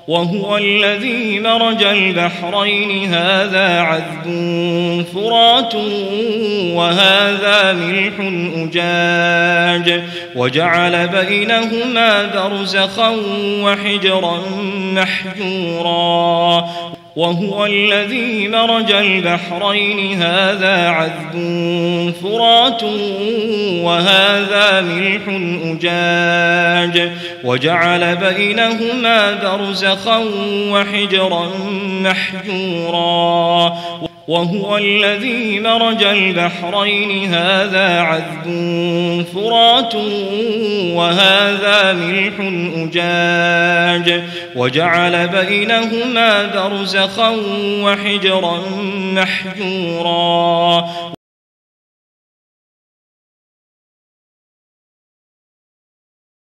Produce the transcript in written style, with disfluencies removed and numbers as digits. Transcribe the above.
وهو الذي مرج البحرين هذا عذب فرات وهذا ملح أجاج وجعل بينهما برزخا وحجرا محجورا وهو الذي مرج البحرين هذا عذب فرات وهذا ملح أجاج وجعل بينهما برزخا وحجرا محجورا وهو الذي مرج البحرين هذا عذب فرات وهذا ملح أجاج وجعل بينهما برزخا وحجرا محجورا